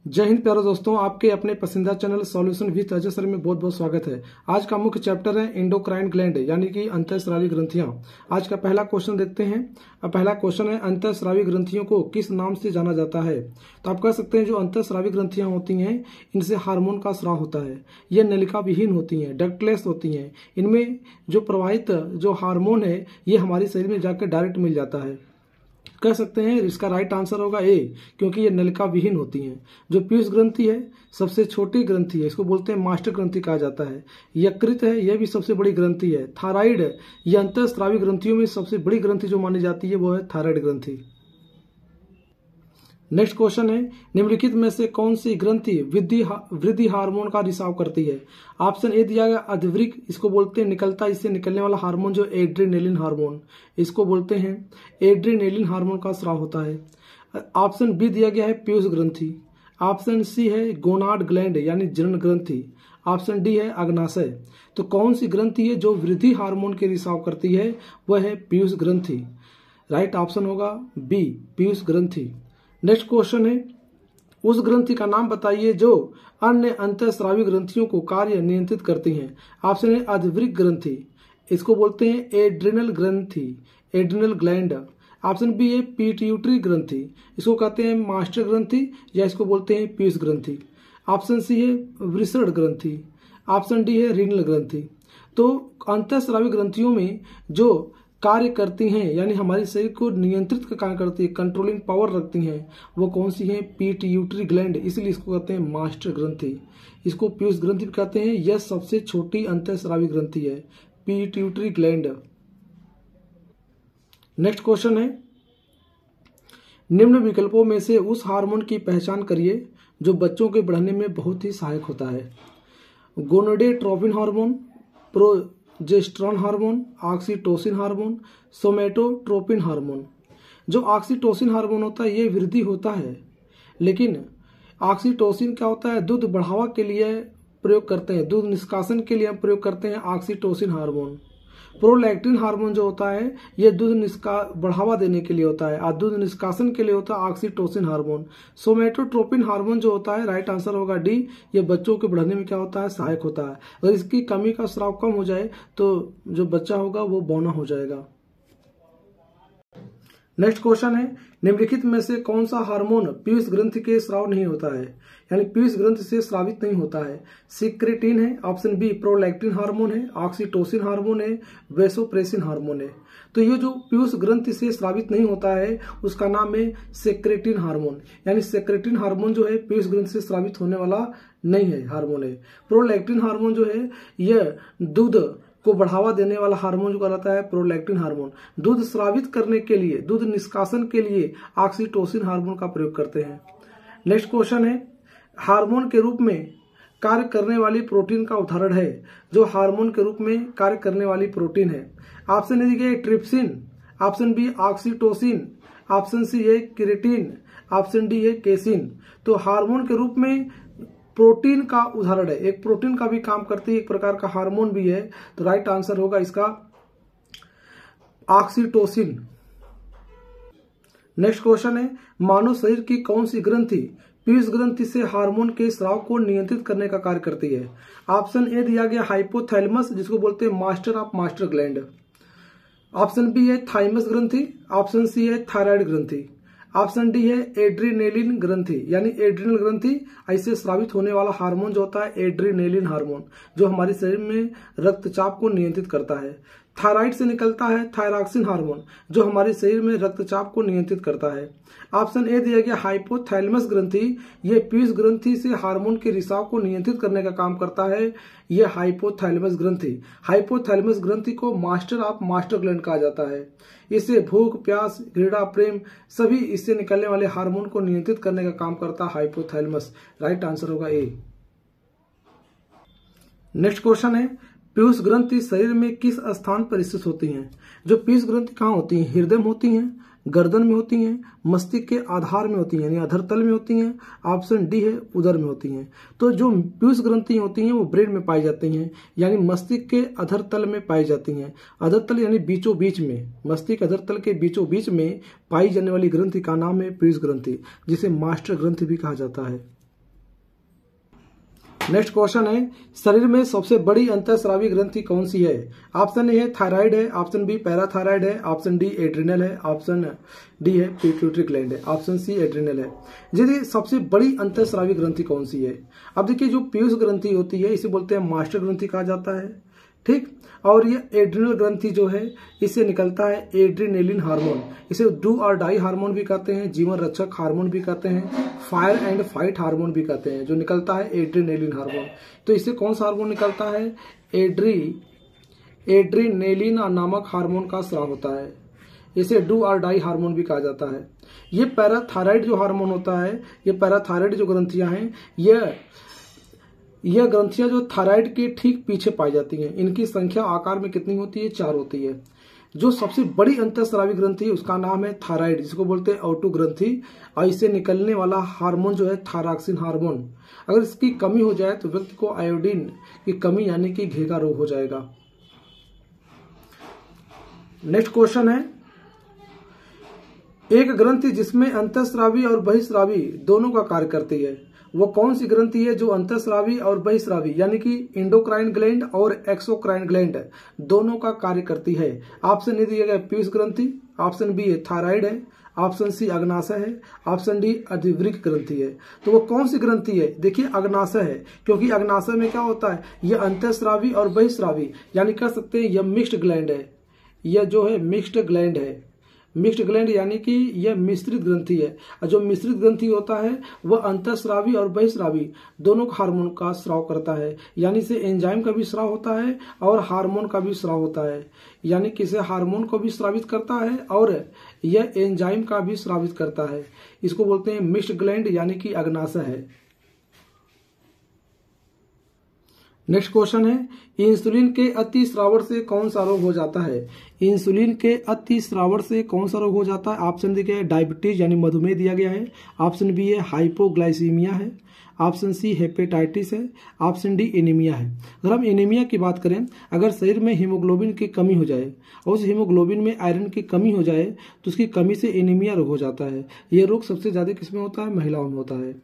जय हिंद प्यारे दोस्तों, आपके अपने पसंदीदा channel solution with Ajay sir में बहुत बहुत स्वागत है। आज का मुख्य चैप्टर है एंडोक्राइन ग्लैंड यानी कि अंतःस्रावी ग्रंथियां। आज का पहला क्वेश्चन देखते हैं। अब पहला क्वेश्चन है, अंतःस्रावी ग्रंथियों को किस नाम से जाना जाता है? तो आप कह सकते हैं जो अंतःस्रावी ग्रंथियां होती हैं इनसे हार्मोन का स्राव होता है। ये नलिका विहीन होती हैं, डक्टलेस होती हैं। इनमें जो प्रवाहित जो हार्मोन है ये हमारे शरीर में जाकर डायरेक्ट मिल जाता है। कह सकते हैं इसका राइट आंसर होगा ए, क्योंकि ये नलिका विहीन होती हैं। जो पीयूष ग्रंथि है सबसे छोटी ग्रंथि है, इसको बोलते हैं मास्टर ग्रंथि कहा जाता है। यकृत है, यह भी सबसे बड़ी ग्रंथि है। थायराइड है, यह अंतःस्रावी ग्रंथियों में सबसे बड़ी ग्रंथि जो मानी जाती है वो है थायराइड ग्रंथि। नेक्स्ट क्वेश्चन है, निम्नलिखित में से कौन सी ग्रंथि वृद्धि हार्मोन का रिसाव करती है? ऑप्शन ए दिया गया अधिवृक्क, इसको बोलते हैं निकलता इससे निकलने वाला हार्मोन जो एड्रेनेलिन हार्मोन, इसको बोलते हैं एड्रेनेलिन हार्मोन का स्राव होता है। ऑप्शन बी दिया गया है पीयूष ग्रंथि। ऑप्शन सी है गोनाड ग्लैंड यानी जनन ग्रंथि। ऑप्शन डी है अग्नाशय। तो कौन सी ग्रंथि है जो वृद्धि हार्मोन के रिसाव करती है? वह है पीयूष ग्रंथि। राइट ऑप्शन होगा बी, पीयूष ग्रंथि। नेक्स्ट क्वेश्चन है, उस ग्रंथि का नाम बताइए जो अन्य अंतःस्रावी ग्रंथियों को कार्य नियंत्रित करती हैं। ऑप्शन है अधिवृक्क ग्रंथि, इसको बोलते हैं एड्रिनल ग्रंथि, एड्रिनल ग्लैंड। ऑप्शन बी है पिट्यूटरी ग्रंथि, इसको कहते हैं मास्टर ग्रंथि या इसको बोलते हैं पीयूष ग्रंथि। ऑप्शन सी है वृषण ग्रंथि। ऑप्शन डी है रीनल ग्रंथि। तो अंतःस्रावी ग्रंथियों में जो कार्य करती हैं यानी हमारे शरीर को नियंत्रित का कार्य करती है, कंट्रोलिंग पावर रखती हैं, वो कौन सी है? पिट्यूटरी ग्लैंड, इसलिए इसको कहते हैं मास्टर ग्रंथि। इसको पीयूष ग्रंथि कहते हैं। यह सबसे छोटी अंतःस्रावी ग्रंथि है, पिट्यूटरी ग्लैंड। नेक्स्ट क्वेश्चन है, निम्न विकल्पों में से उस हार्मोन की पहचान करिए जो बच्चों के बढ़ने में बहुत ही सहायक होता है। Gonadotropin hormone, progesterone hormone, oxytocin hormone, somatotropin hormone. जो ऑक्सीटोसिन हार्मोन होता है ये वृद्धि होता है, लेकिन ऑक्सीटोसिन क्या होता है? दूध बढ़ावा के लिए प्रयोग करते हैं, दूध निष्कासन के लिए हम प्रयोग करते हैं ऑक्सीटोसिन हार्मोन। प्रोलैक्टिन हार्मोन जो होता है ये दूध बढ़ावा देने के लिए होता है और दूध निष्कासन के लिए होता है ऑक्सीटोसिन हार्मोन। सोमेटोट्रोपिन हार्मोन जो होता है, राइट आंसर होगा डी, ये बच्चों के बढ़ने में क्या होता है? सहायक होता है। अगर इसकी कमी का स्राव कम हो जाए तो जो बच्चा होगा वो बौना हो जाएगा। नेक्स्ट क्वेश्चन है, निम्नलिखित में से कौन सा हार्मोन पीयूष ग्रंथि के स्राव नहीं होता है यानी पीयूष ग्रंथि से स्रावित नहीं होता है? सिक्रेटिन है, ऑप्शन बी प्रोलैक्टिन हार्मोन है, ऑक्सीटोसिन हार्मोन है, वेसोप्रेसिन हार्मोन है। तो ये जो पीयूष ग्रंथि से स्रावित नहीं होता है उसका नाम है सेक्रेटिन हार्मोन, यानी सेक्रेटिन हार्मोन जो है पीयूष ग्रंथि से स्रावित होने वाला नहीं है हार्मोन है। प्रोलैक्टिन हार्मोन जो है यह दूध को बढ़ावा देने वाला हार्मोन जो कहलाता है प्रोलैक्टिन हार्मोन। दूध स्रावित करने के लिए, दूध निष्कासन के लिए ऑक्सीटोसिन हार्मोन का प्रयोग करते हैं। नेक्स्ट क्वेश्चन है, हार्मोन के रूप में कार्य करने वाली प्रोटीन का उदाहरण है। जो हार्मोन के रूप में कार्य करने वाली प्रोटीन है, ऑप्शन ए है trypsin, option B oxytocin, option C है केराटिन, ऑप्शन डी है केसिन। तो हार्मोन के रूप में प्रोटीन का उदाहरण है, एक प्रोटीन का भी काम करती है, एक प्रकार का हार्मोन भी है। तो राइट आंसर होगा इसका ऑक्सीटोसिन। नेक्स्ट क्वेश्चन है, मानव शरीर की कौन सी ग्रंथि पीयूष ग्रंथि से हार्मोन के स्राव को नियंत्रित करने का कार्य करती है? ऑप्शन ए दिया गया हाइपोथैलेमस, जिसको बोलते हैं master of master gland. Option B है थाइमस ग्रंथि, ऑप्शन सी है थायराइड ग्रंथि, ऑप्शन डी है एड्रीनेलिन ग्रंथि यानी एड्रिनल ग्रंथि। ऐसे स्रावित होने वाला हार्मोन जो होता है एड्रीनेलिन हार्मोन, जो हमारे शरीर में रक्तचाप को नियंत्रित करता है। थायराइड से निकलता है थायरॉक्सिन हार्मोन, जो हमारे शरीर में रक्तचाप को नियंत्रित करता है। ऑप्शन ए दिया गया हाइपोथैलेमस ग्रंथि, ये पीयूष ग्रंथि से हार्मोन के रिसाव को नियंत्रित करने का काम करता है। ये हाइपोथैलेमस ग्रंथि, हाइपोथैलेमस ग्रंथि को मास्टर ऑफ मास्टर ग्लैंड कहा जाता है। इसे भूख, प्यास, घृणा, प्रेम सभी इससे निकलने वाले हार्मोन को नियंत्रित करने का काम करता है हाइपोथैलेमस। राइट आंसर होगा ए। नेक्स्ट क्वेश्चन है, पीयूष ग्रंथि शरीर में किस स्थान पर स्थित होती हैं? जो पीयूष ग्रंथि कहाँ होती हैं? हृदय में होती हैं, गर्दन में होती हैं, मस्तिष्क के आधार में होती हैं यानी अधर तल में होती हैं, ऑप्शन डी है उदर में होती हैं। तो जो पीयूष ग्रंथि होती हैं वो ब्रेन में पाई जाती हैं यानी मस्तिष्क के अधर तल में पाई जाती हैं। अधर तल यानी बीचों बीच में, मस्तिष्क अधर तल के बीचों बीच में पाई जाने वाली ग्रंथि का नाम है पीयूष ग्रंथि, जिसे मास्टर ग्रंथि भी कहा जाता है। नेक्स्ट क्वेश्चन है, शरीर में सबसे बड़ी अंतःस्रावी ग्रंथि कौन सी है? ऑप्शन ए है थायराइड है, ऑप्शन बी पैराथायराइड है, ऑप्शन डी एड्रिनल है, ऑप्शन डी है पिट्यूटरी ग्लैंड है, ऑप्शन सी एड्रिनल है। जी सबसे बड़ी अंतःस्रावी ग्रंथि कौन सी है? अब देखिए जो पीयूष ग्रंथि होती है इसे बोलते हैं मास्टर ग्रंथि कहा जाता है, ठीक। और ये एड्रिनल ग्रंथि जो है इससे निकलता है एड्रिनेलिन हार्मोन। इसे डू और डाई हार्मोन भी कहते हैं, जीवन रक्षक हार्मोन भी कहते हैं, फायर एंड फाइट हार्मोन भी कहते हैं। जो निकलता है एड्रिनेलिन हार्मोन। तो इससे कौन सा हार्मोन निकलता है? एड्रिनेलिन नामक हार्मोन का स्राव होता है। इसे डू और डाई हार्मोन भी कहा जाता है। ये पैराथायराइड जो हार्मोन होता है, ये पैराथायराइड जो ग्रंथियां हैं, यह ग्रंथियां जो थायराइड के ठीक पीछे पाई जाती हैं। इनकी संख्या आकार में कितनी होती है? 4 होती है। जो सबसे बड़ी अंतःस्रावी ग्रंथि है उसका नाम है थायराइड, जिसको बोलते हैं ओटो ग्रंथि। और इससे निकलने वाला हार्मोन जो है थायरॉक्सिन हार्मोन। अगर इसकी कमी हो जाए तो व्यक्ति को आयोडीन की कमी यानी कि घेगा रोग हो जाएगा। नेक्स्ट क्वेश्चन है, एक ग्रंथि जिसमें अंतःस्रावी और बहिस्रावी दोनों का कार्य करती है, वो कौन सी ग्रंथि है जो अंतःस्रावी और बहिस्रावी यानी कि इंडोक्राइन ग्लैंड और एक्सोक्राइन ग्लैंड दोनों का कार्य करती है? ऑप्शन ए दिया गया पीयूष ग्रंथि, ऑप्शन बी थायराइड है, ऑप्शन सी अग्नाशय है, ऑप्शन डी अधिवृक्क ग्रंथि है। तो वो कौन सी ग्रंथि है? देखिए अग्नाशय है, क्योंकि अग्नाशय में क्या होता है, यह अंतःस्रावी और बहिस्रावी यानी कह सकते हैं यह मिक्स्ड ग्लैंड है। यह जो है मिक्स्ड ग्लैंड है। मिक्स्ड ग्लैंड यानी कि यह मिश्रित ग्रंथि है। और जो मिश्रित ग्रंथि होता है वह अंतःस्रावी और बहिस्रावी दोनों हार्मोन का स्राव करता है। यानी से एंजाइम का भी स्राव होता है और हार्मोन का भी स्राव होता है। यानी कि इसे हार्मोन को भी स्रावित करता है और यह एंजाइम का भी स्रावित करता है। इसको बोलते हैं मिक्स्ड ग्लैंड यानी कि अग्नाशय है। नेक्स्ट क्वेश्चन है, इंसुलिन के अति स्रावण से कौन सा रोग हो जाता है? इंसुलिन के अति स्रावण से कौन सा रोग हो जाता है? ऑप्शन दिया है डायबिटीज यानी मधुमेह दिया गया है, ऑप्शन बी है हाइपोग्लाइसीमिया है, ऑप्शन सी हेपेटाइटिस है, ऑप्शन डी एनीमिया है। अगर हम एनीमिया की बात करें, अगर शरीर में हीमोग्लोबिन की कमी हो जाए और उस हीमोग्लोबिन में आयरन की कमी हो जाए तो उसकी कमी से एनीमिया रोग हो जाता है। यह रोग सबसे ज्यादा किसमें होता है? महिलाओं में होता है।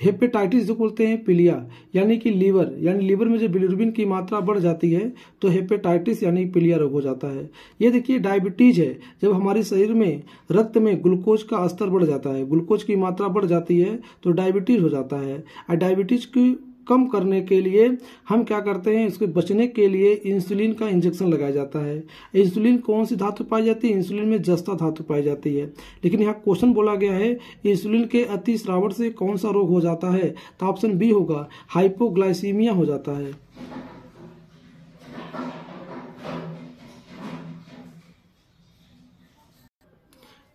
हेपेटाइटिस जो बोलते हैं पीलिया यानी कि लीवर, यानी लीवर में जब बिलिरुबिन की मात्रा बढ़ जाती है तो हेपेटाइटिस यानी पीलिया रोग हो जाता है। ये देखिए डायबिटीज है, जब हमारे शरीर में रक्त में ग्लूकोज का स्तर बढ़ जाता है, ग्लूकोज की मात्रा बढ़ जाती है तो डायबिटीज हो जाता है। और डायबिटीज की कम करने के लिए हम क्या करते हैं, इसके बचने के लिए इंसुलिन का इंजेक्शन लगाया जाता है। इंसुलिन कौन सी धातु पाई जाती है? इंसुलिन में जस्ता धातु पाई जाती है। लेकिन यहाँ क्वेश्चन बोला गया है इंसुलिन के अति स्रावण से कौन सा रोग हो जाता है? तो ऑप्शन बी होगा, हाइपोग्लाइसीमिया हो जाता है।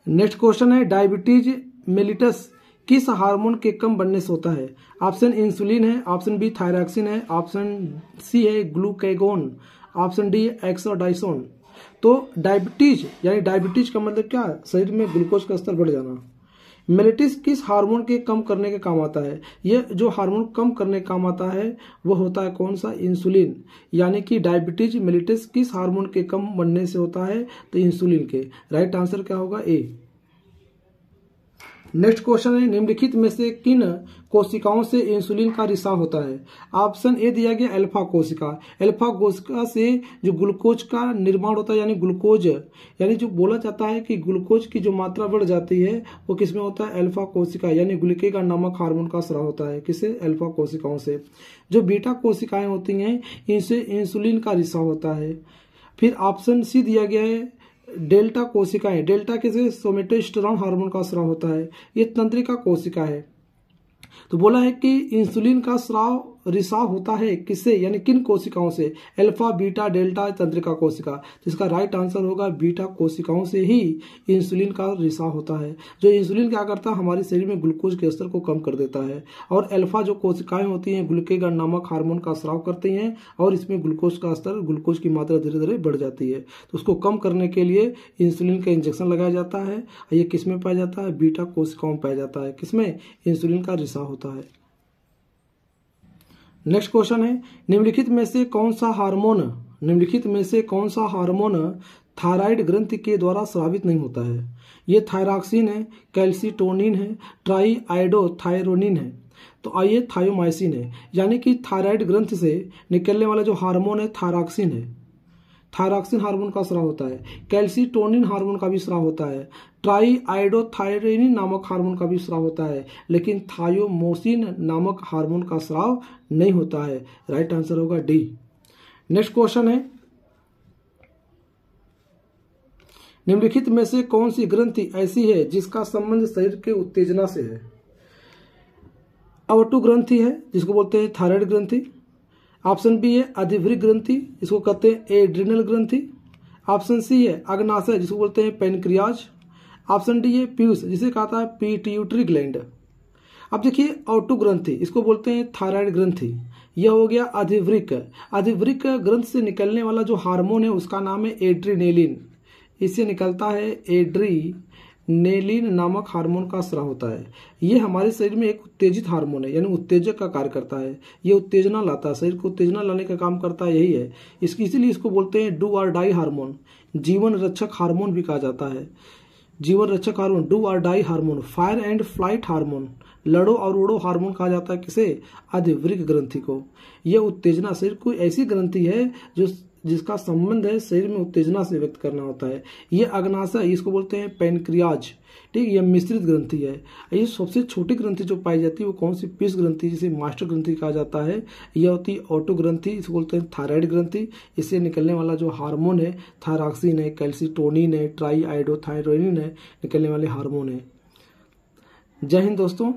नेक्स्ट क्वेश्चन है, डायबिटीज मेलिटस किस हार्मोन के कम बनने से होता है? ऑप्शन इंसुलिन है, ऑप्शन बी थायरॉक्सिन है, ऑप्शन सी है ग्लूकेगोन, ऑप्शन डी एक्सोडाइसोन। तो डायबिटीज यानी डायबिटीज का मतलब क्या? शरीर में ग्लूकोज का स्तर बढ़ जाना। मेलिटिस किस हार्मोन के कम करने के काम आता है? यह जो हार्मोन कम करने के काम आता है वो होता है कौन सा? इंसुलिन। यानी कि डायबिटीज मेलिटिस किस हार्मोन के कम बनने से होता है? तो इंसुलिन के। राइट आंसर क्या होगा? ए। नेक्स्ट क्वेश्चन है, निम्नलिखित में से किन कोशिकाओं से इंसुलिन का रिसाव होता है? ऑप्शन ए दिया गया अल्फा कोशिका। अल्फा कोशिका से जो ग्लूकोज का निर्माण होता है, यानी ग्लूकोज यानी जो बोला जाता है कि ग्लूकोज की जो मात्रा बढ़ जाती है वो किसमें होता है? अल्फा कोशिका यानी ग्लूकेगॉन नामक हार्मोन का स्राव होता है। किसे? अल्फा कोशिकाओं से। जो बीटा कोशिकाएं होती हैं इनसे इंसुलिन का रिसाव होता है। फिर ऑप्शन सी दिया गया है डेल्टा कोशिकाएं। डेल्टा किसे? सोमेटोस्टेरोन हार्मोन का स्राव होता है। ये तंत्रिका कोशिका है। तो बोला है कि इंसुलिन का स्राव रिसाव होता है किससे, यानी किन कोशिकाओं से? अल्फा, बीटा, डेल्टा, तंत्रिका कोशिका। जिसका राइट आंसर होगा बीटा कोशिकाओं से ही इंसुलिन का रिसाव होता है। जो इंसुलिन क्या करता है? हमारे शरीर में ग्लूकोज के स्तर को कम कर देता है। और अल्फा जो कोशिकाएं होती हैं ग्लूकेगॉन नामक हार्मोन का स्राव करती हैं और इसमें ग्लूकोज का स्तर, ग्लूकोज की मात्रा धीरे धीरे बढ़ जाती है। तो उसको कम करने के लिए इंसुलिन का इंजेक्शन लगाया जाता है। ये किसमें पाया जाता है? बीटा कोशिकाओं में पाया जाता है। किसमें? इंसुलिन का रिसाव होता है। नेक्स्ट क्वेश्चन है, निम्नलिखित में से कौन सा हार्मोन थायराइड ग्रंथि के द्वारा स्रावित नहीं होता है? ये थायरॉक्सिन है, कैल्सिटोनिन है, ट्राईआइडोथायरोनिन है। तो आइए थायोमाइसिन है, यानी कि थायराइड ग्रंथि से निकलने वाला जो हार्मोन है थायरॉक्सिन है। थायरॉक्सिन हार्मोन का स्राव होता है। कैल्सीटोनिन हार्मोन का भी स्राव होता है। ट्राई आइडोथायरेनिन नामक हार्मोन का भी स्राव होता है, लेकिन थायोमोसिन नामक हार्मोन का स्राव नहीं होता है। राइट आंसर होगा डी। नेक्स्ट क्वेश्चन है, निम्नलिखित में से कौन सी ग्रंथि ऐसी है जिसका संबंध शरीर के उत्तेजना से है? अवटु ग्रंथि है, जिसको बोलते हैं थायराइड ग्रंथि। ऑप्शन बी है अधिवृक्क ग्रंथि, इसको कहते हैं एड्रिनल ग्रंथि। ऑप्शन सी है अग्नाशय, जिसको बोलते हैं पेनक्रियाज। ऑप्शन डी है पीयूष, जिसे कहता है पिट्यूटरी ग्लैंड। अब देखिए अवटु ग्रंथि, इसको बोलते हैं थायराइड ग्रंथि। यह हो गया अधिवृक्क। अधिवृक्क ग्रंथि से निकलने वाला जो हार्मोन है उसका नाम है एड्रीनेलिन। इससे निकलता है एड्रीनेलिन नामक हार्मोन का स्राव होता है। यह हमारे शरीर में एक उत्तेजित हार्मोन है, यानी उत्तेजक का कार्य करता है। यह उत्तेजना लाता है, शरीर को उत्तेजना लाने का काम करता है, यही है इसकी। इसीलिए इसको बोलते हैं डू और डाई हार्मोन, जीवन रक्षक हार्मोन भी कहा जाता है। जीवन रक्षक हार्मोन, डू और die hormone, fire and flight hormone, लड़ो और उड़ो हार्मोन कहा जाता है किसे? अधिवृक्क ग्रंथि को। यह उत्तेजना, शरीर को ऐसी ग्रंथि है जिसका संबंध है शरीर में उत्तेजना से व्यक्त करना होता है। ये अग्नाशय, इसको बोलते हैं पेनक्रियाज। ठीक, यह मिश्रित ग्रंथि है। ये सबसे छोटी ग्रंथि जो पाई जाती है वो कौन सी? पीस ग्रंथि, जिसे मास्टर ग्रंथि कहा जाता है। यह होती है ऑटो ग्रंथि, इसको बोलते हैं थायराइड ग्रंथि। इससे निकलने वाला जो हार्मोन है थायरॉक्सिन है, कैल्सीटोनिन है, ट्राई आइडोथायरोनिन है, निकलने वाले हार्मोन है। जय हिंद दोस्तों।